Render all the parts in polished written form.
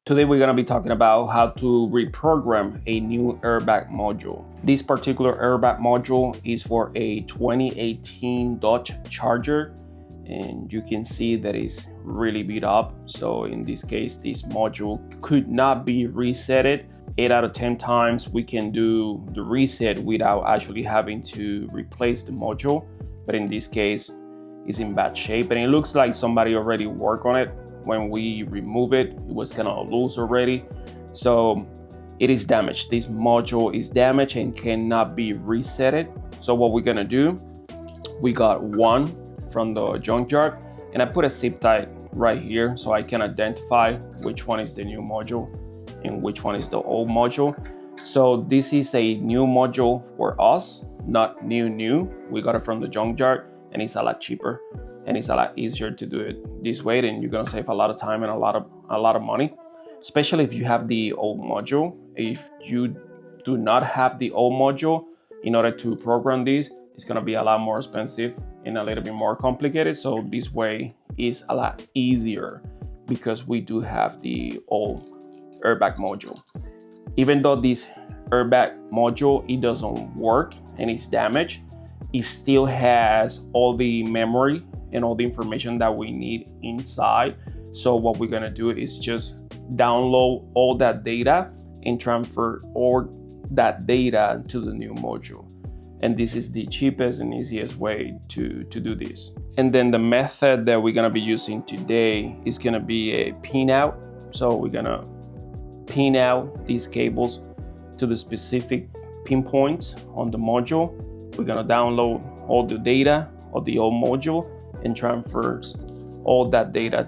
Today we're going to be talking about how to reprogram a new airbag module. This particular airbag module is for a 2018 Dodge Charger, and you can see that it's really beat up. So in this case, this module could not be resetted. 8 out of 10 times we can do the reset without actually having to replace the module, but in this case it's in bad shape and it looks like somebody already worked on it. When we remove it, it was kind of loose already, so it is damaged. This module is damaged and cannot be resetted. So what we're gonna do, we got one from the junkyard, and I put a zip tie right here so I can identify which one is the new module and which one is the old module. So this is a new module for us, not new. We got it from the junkyard and it's a lot cheaper. And it's a lot easier to do it this way, and you're gonna save a lot of time and a lot of money, especially if you have the old module. If you do not have the old module, in order to program this, it's gonna be a lot more expensive and a little bit more complicated. So this way is a lot easier because we do have the old airbag module. Even though this airbag module, it doesn't work and it's damaged, it still has all the memory and all the information that we need inside. So what we're gonna do is just download all that data and transfer all that data to the new module. And this is the cheapest and easiest way to do this. And then the method that we're gonna be using today is gonna be a pin out. So we're gonna pin out these cables to the specific pinpoints on the module. We're gonna download all the data of the old module and transfers all that data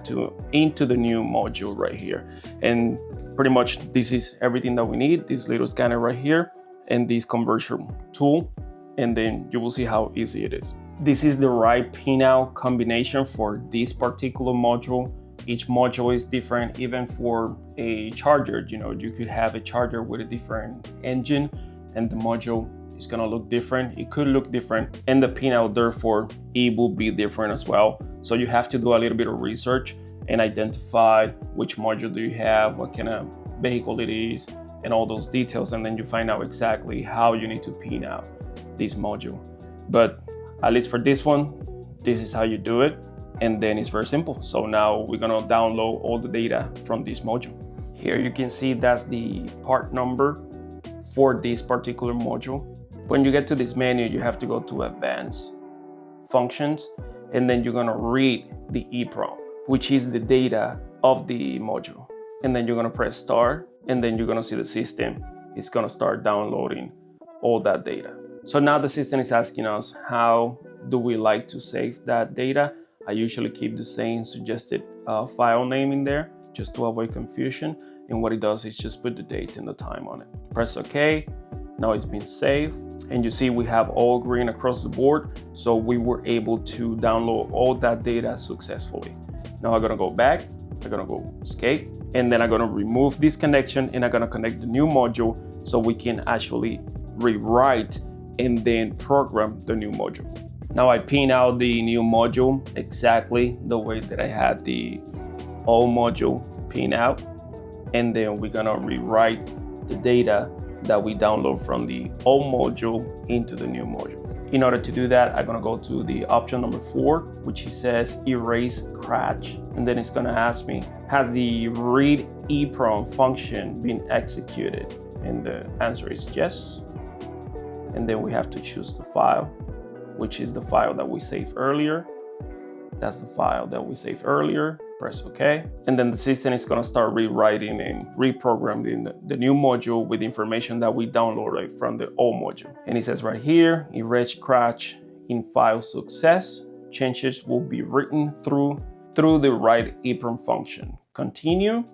into the new module right here. And pretty much this is everything that we need, this little scanner right here and this conversion tool, and then you will see how easy it is. This is the right pinout combination for this particular module. Each module is different. Even for a charger, you could have a charger with a different engine and the module is gonna look different. It could look different, and the pinout, therefore, it will be different as well. So you have to do a little bit of research and identify which module do you have, what kind of vehicle it is, and all those details, and then you find out exactly how you need to pin out this module. But at least for this one, this is how you do it, and then it's very simple. So now we're gonna download all the data from this module. Here you can see that's the part number for this particular module. When you get to this menu, you have to go to Advanced Functions, and then you're gonna read the EEPROM, which is the data of the module. And then you're gonna press Start, and then you're gonna see the system. It's gonna start downloading all that data. So now the system is asking us, how do we like to save that data? I usually keep the same suggested file name in there just to avoid confusion. And what it does is just put the date and the time on it. Press OK. Now it's been saved, and you see we have all green across the board. So we were able to download all that data successfully. Now I'm gonna go back, I'm gonna go escape, and then I'm gonna remove this connection and I'm gonna connect the new module so we can actually rewrite and then program the new module. Now I pin out the new module exactly the way that I had the old module pin out, and then we're gonna rewrite the data that we download from the old module into the new module. In order to do that, I'm gonna go to the option number 4, which says erase crash, and then it's gonna ask me, has the read EEPROM function been executed? And the answer is yes. And then we have to choose the file, which is the file that we saved earlier. That's the file that we saved earlier. Press OK. And then the system is going to start rewriting and reprogramming the new module with information that we downloaded from the old module. And it says right here, erase crash in file success. Changes will be written through the write EEPROM function. Continue.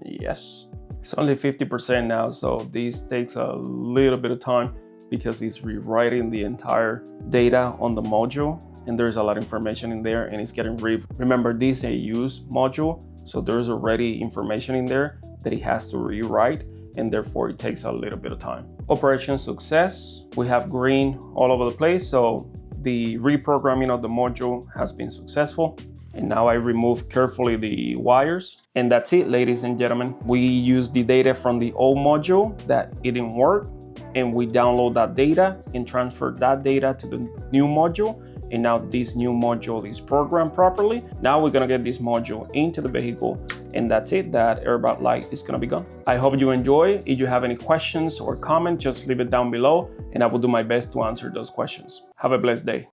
Yes. It's only 50% now, so this takes a little bit of time because it's rewriting the entire data on the module, and there's a lot of information in there and it's getting remember, this is a use module, so there's already information in there that it has to rewrite, and therefore it takes a little bit of time. Operation success, we have green all over the place, so the reprogramming of the module has been successful. And now I remove carefully the wires. And that's it, ladies and gentlemen. We use the data from the old module that it didn't work, and we download that data and transfer that data to the new module. And now this new module is programmed properly. Now we're gonna get this module into the vehicle, and that's it. That airbag light is gonna be gone. I hope you enjoy. If you have any questions or comments, just leave it down below, and I will do my best to answer those questions. Have a blessed day.